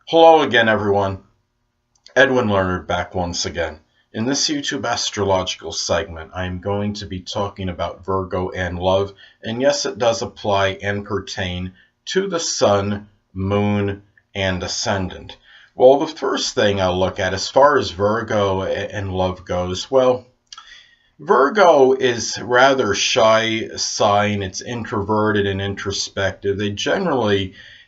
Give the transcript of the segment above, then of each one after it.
Hello again, everyone. Edwin Learnard back once again. In this YouTube astrological segment, I am going to be talking about Virgo and love, and yes, it does apply and pertain to the Sun, Moon, and Ascendant. Well, the first thing I'll look at as far as Virgo and love goes, well, Virgo is rather shy sign. It's introverted and introspective.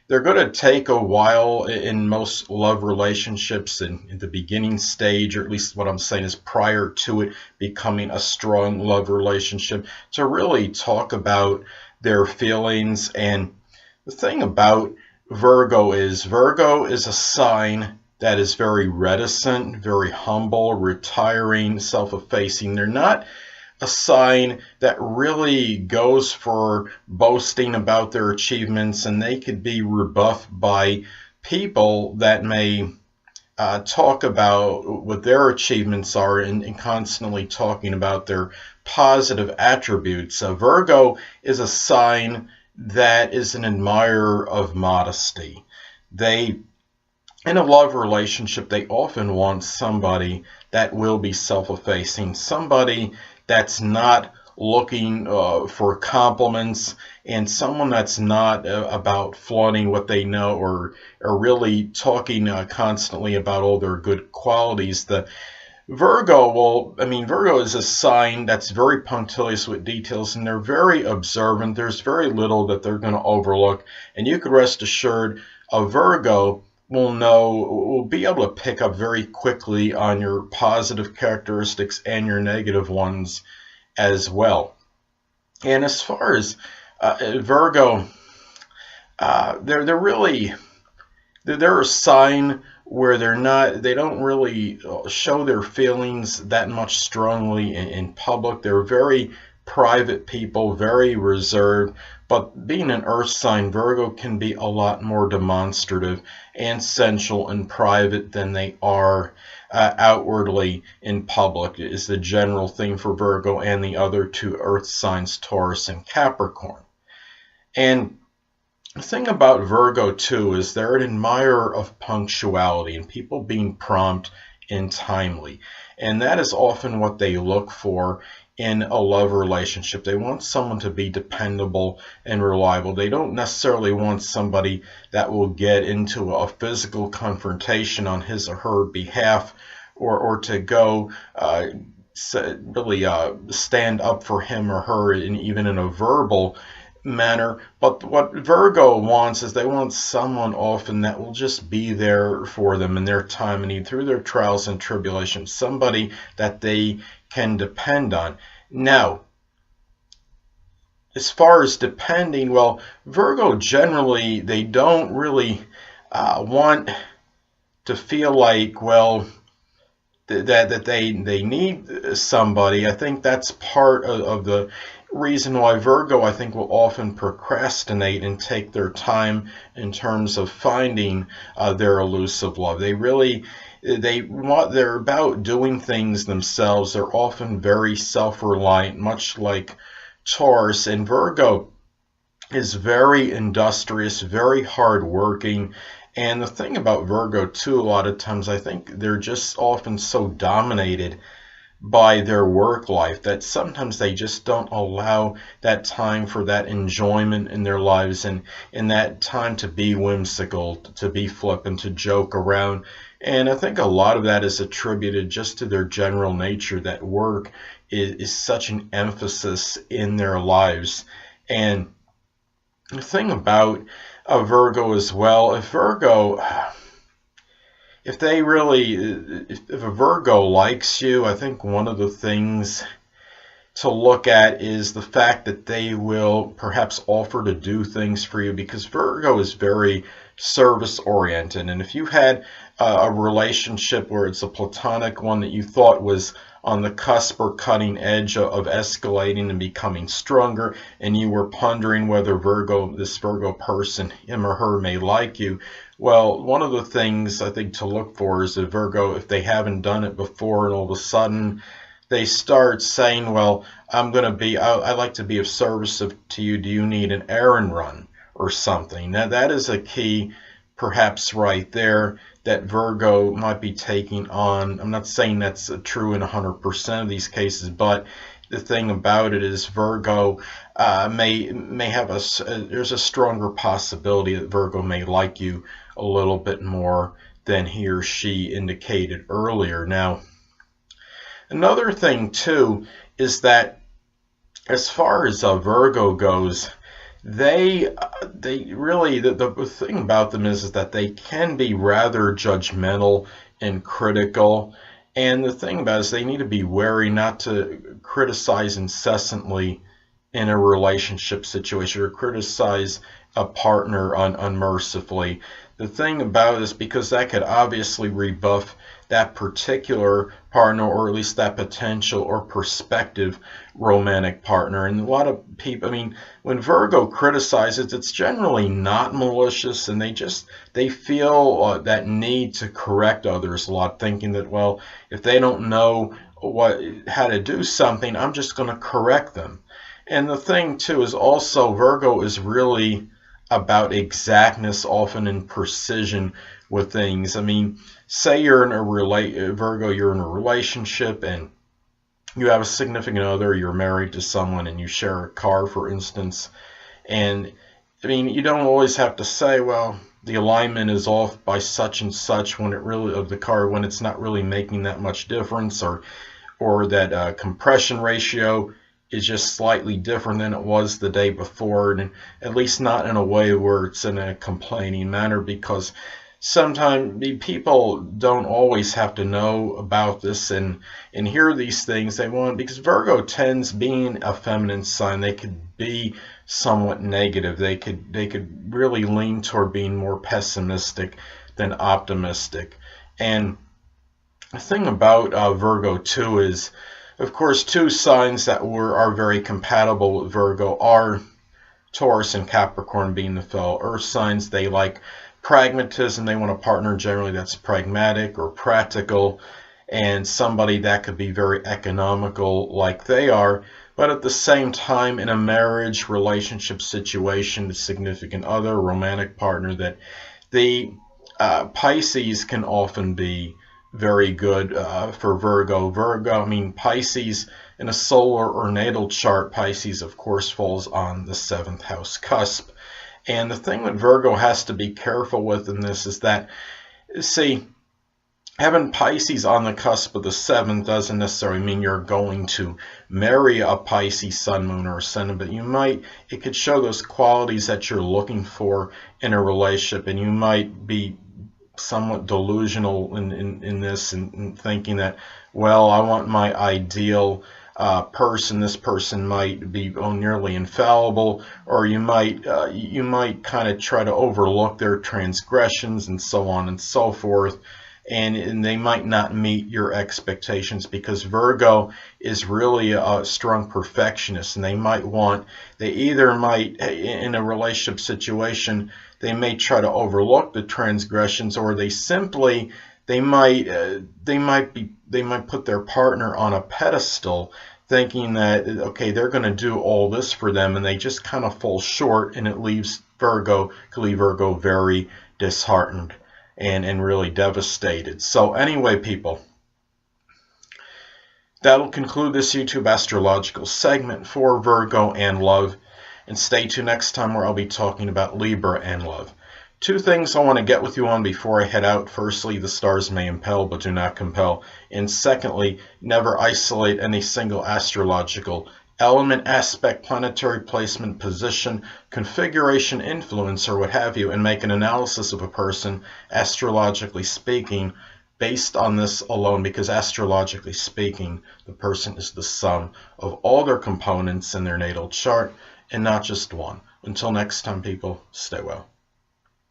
They're going to take a while in most love relationships in the beginning stage, or at least what I'm saying is prior to it becoming a strong love relationship, to really talk about their feelings. And the thing about Virgo is a sign that is very reticent, very humble, retiring, self-effacing. They're not a sign that really goes for boasting about their achievements, and they could be rebuffed by people that may talk about what their achievements are and constantly talking about their positive attributes. Virgo is a sign that is an admirer of modesty. They In a love relationship, they often want somebody that will be self-effacing, somebody that's not looking for compliments, and someone that's not about flaunting what they know or really talking constantly about all their good qualities. Virgo is a sign that's very punctilious with details, and they're very observant. There's very little that they're going to overlook, and you can rest assured a Virgo will be able to pick up very quickly on your positive characteristics and your negative ones as well. And as far as Virgo, they're a sign where they don't really show their feelings that much strongly in public. They're very private people, very reserved. But being an earth sign, Virgo can be a lot more demonstrative and sensual and private than they are outwardly in public, is the general thing for Virgo and the other two earth signs, Taurus and Capricorn. And the thing about Virgo, too, is they're an admirer of punctuality and people being prompt and timely. And that is often what they look for in a love relationship. They want someone to be dependable and reliable. They don't necessarily want somebody that will get into a physical confrontation on his or her behalf, or to go really stand up for him or her, even in a verbal manner. But what Virgo wants is they want someone often that will just be there for them in their time of need, through their trials and tribulations, somebody that they can depend on. Now, as far as depending, well, Virgo generally, they don't really want to feel like, well, that they need somebody. I think that's part of the reason why Virgo, I think, will often procrastinate and take their time in terms of finding their elusive love. They're about doing things themselves. They're often very self-reliant, much like Taurus. And Virgo is very industrious, very hardworking. And the thing about Virgo, too, a lot of times, I think they're just often so dominated by their work life that sometimes they just don't allow that time for that enjoyment in their lives, and in that time to be whimsical, to be flippant, to joke around. And I think a lot of that is attributed just to their general nature, that work is such an emphasis in their lives. And the thing about a Virgo as well, if a Virgo likes you, I think one of the things to look at is the fact that they will perhaps offer to do things for you, because Virgo is very service oriented. And if you had a relationship where it's a platonic one that you thought was on the cusp or cutting edge of escalating and becoming stronger, and you were pondering whether this Virgo person, him or her, may like you, well, one of the things I think to look for is a Virgo, if they haven't done it before and all of a sudden they start saying, well, I like to be of service to you. Do you need an errand run or something? Now, that is a key perhaps right there that Virgo might be taking on. I'm not saying that's true in 100% of these cases, but the thing about it is Virgo may have there's a stronger possibility that Virgo may like you a little bit more than he or she indicated earlier. Now, another thing too is that as far as Virgo goes, they really, the thing about them is that they can be rather judgmental and critical. And the thing about it is they need to be wary not to criticize incessantly in a relationship situation or criticize a partner unmercifully. The thing about it is because that could obviously rebuff that particular partner, or at least that potential or prospective romantic partner. And a lot of people, I mean, when Virgo criticizes, it's generally not malicious, and they feel that need to correct others a lot, thinking that, well, if they don't know how to do something, I'm just going to correct them. And the thing too is also Virgo is really about exactness, often in precision with things. I mean, say you're in a Virgo, you're in a relationship and you have a significant other, you're married to someone, and you share a car, for instance. And I mean, you don't always have to say, well, the alignment is off by such and such when it's not really making that much difference, or that compression ratio is just slightly different than it was the day before, and at least not in a way where it's in a complaining manner, because sometimes people don't always have to know about this and hear these things. They want, because Virgo tends, being a feminine sign, they could be somewhat negative. They could really lean toward being more pessimistic than optimistic. And the thing about Virgo too is, of course, two signs that are very compatible with Virgo are Taurus and Capricorn, being the fellow earth signs. They like pragmatism. They want a partner generally that's pragmatic or practical, and somebody that could be very economical like they are. But at the same time, in a marriage, relationship situation, the significant other, romantic partner, that the Pisces can often be very good for Virgo. I mean, Pisces in a solar or natal chart, Pisces, of course, falls on the 7th house cusp. And the thing that Virgo has to be careful with in this is that, see, having Pisces on the cusp of the 7th doesn't necessarily mean you're going to marry a Pisces sun, moon, or ascendant, but it could show those qualities that you're looking for in a relationship, and you might be somewhat delusional in this, and thinking that, well, I want my ideal person. This person might be nearly infallible, or you might kind of try to overlook their transgressions and so on and so forth, and they might not meet your expectations, because Virgo is really a strong perfectionist, and they either might, in a relationship situation, they may try to overlook the transgressions, or they might put their partner on a pedestal, thinking that, okay, they're going to do all this for them, and they just kind of fall short, and it leaves Virgo very disheartened and really devastated. So anyway, people, that'll conclude this YouTube astrological segment for Virgo and love. And stay tuned next time, where I'll be talking about Libra and love. Two things I want to get with you on before I head out. Firstly, the stars may impel but do not compel. And secondly, never isolate any single astrological element, aspect, planetary placement, position, configuration, influence, or what have you, and make an analysis of a person, astrologically speaking, based on this alone, because astrologically speaking, the person is the sum of all their components in their natal chart, and not just one. Until next time, people, stay well.